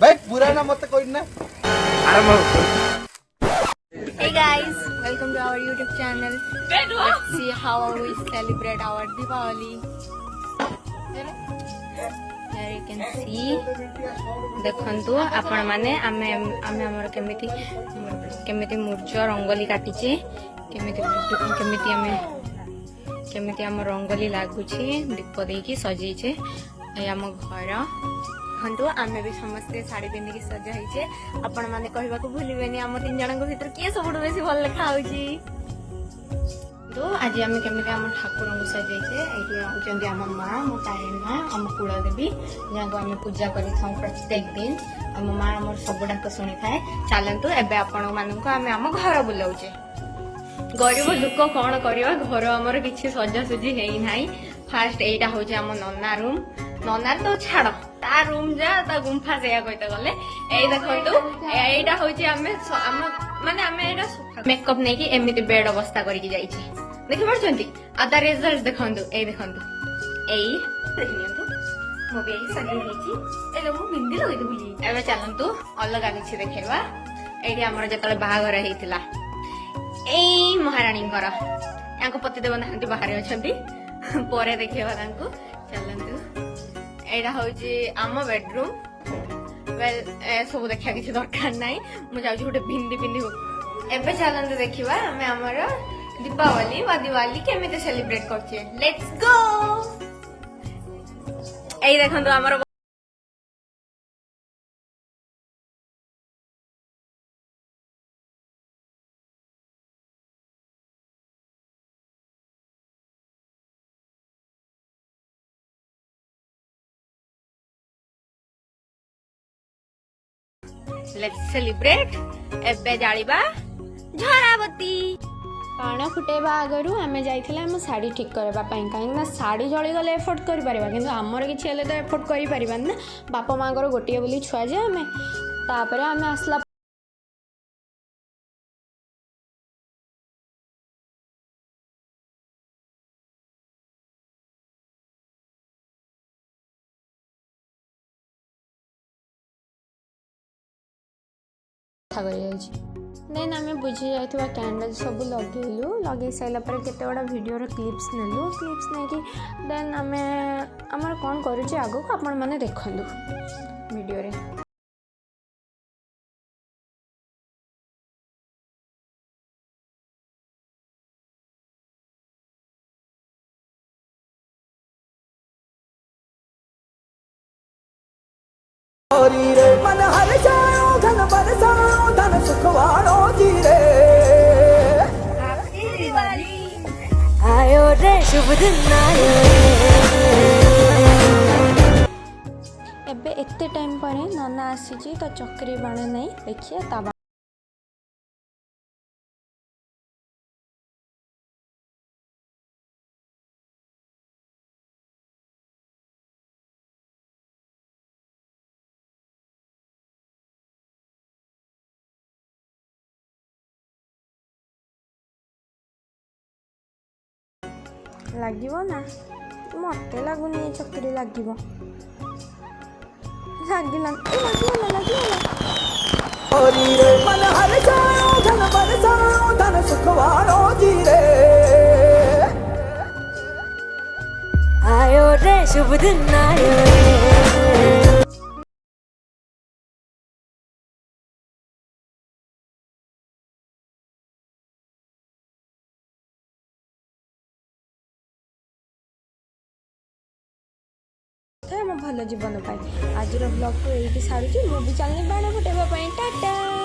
भाई पूरा ना मत कोई ना Hey guys, welcome to our YouTube channel. Let's see how we celebrate our Diwali. Here you can see. देखंतु आपण माने आमे आमे हमर केमिति मुर्ज रंगोली काटिचे केमिति हम रंगोली लागुची दीप देकी सजेइचे ए हम घर देखु आम भी समस्ते शाढ़ी पिंधिकी सजा होइछे आपण माने कहबा को भूलिबेनी हम तीन जन को भीतर किए सबुठ बेसी भल देखा होउची तो आज आम केमिति हम ठाकुर को सजाइछे एठी होचंदी हम मां मो तारिणी मां हम कुल देवी जाको हम पूजा करि थाउ प्रत्येक दिन हम मां हमर सबुडाक सुनी थाए चलंतु एबे आपण माननको हम घर बुलाउचे गरीब दुख कौन करवा घर आमर किसी सजासुजी है नाही फास्ट एटा होचे हम नन्ना रूम नन्ना तो छाड़ ता रूम जा ता गुंफा से कहते गले ए देखंतु एटा होचे हमें माने हमें एटा मेकअप नै कि एमिति बेड अवस्था करिक जाईछि देखि परछंती आदा रिजल्ट देखंतु ए देखंतु एई देखियंतु मो बे सजी हेछि ए लो मु बिंदी लगै देबुली एबे चलंतु अलग किछि देखेबा एठी हमर जतले बाहागर हेतिला ए महाराणी घर यांको पतिदेव नाहंती बाहर अछंती परे देखिबा तांको चलंतु एटा होची आम बेडरूम वेल सब देखा किसी दरकार नाई मु जाउची गोटे भिंडी पिंडी हो एबे चलंतु देखिबा हमें हमर दीपावली वा दिवाली केमिते सेलिब्रेट करछे लेट्स गो एई देखंतु हमर लेट्स सेलिब्रेट एबे जालिबा झराबती बाण फुटेबा आगरू आम जाइथिले हम साड़ी ठीक करबा पई काहे ना साड़ी जळी गले एफर्ट करि परबा किंतु हमर किछि हेले तो एफर्ट करि परबा ना बापा मांगर गोटिए बोली छुआ जे हमें तापरे हमें आसला देन आम बुझी जाइथिबा कैंडल सब लगेलु लगे साइला पर केते बड़ा वीडियो रो क्लिप्स नेलु क्लिप्स नै कि देन आम हमर कोन करू छी आगो को आपण माने देखंदु वीडियो रे मन हर जाओ धन बरसाओ धन सुखवाड़ो जी रे आयो रे शुभ दिन आयो एबे एते टाइम परे नना आसी छी तो चक्री बाण नै देखिए ता लागिबो ना मते लागुनी चक्री लागिबो लागिला होरी रे मन हर जाओ धन बरसाओ धन सुखवाड़ो जी रे आयो रे शुभ दिन आयो मो भल जीवन पाई आज ब्लॉग को यही सारूँ मुझे चलनी बाण फुटेबा टाटा।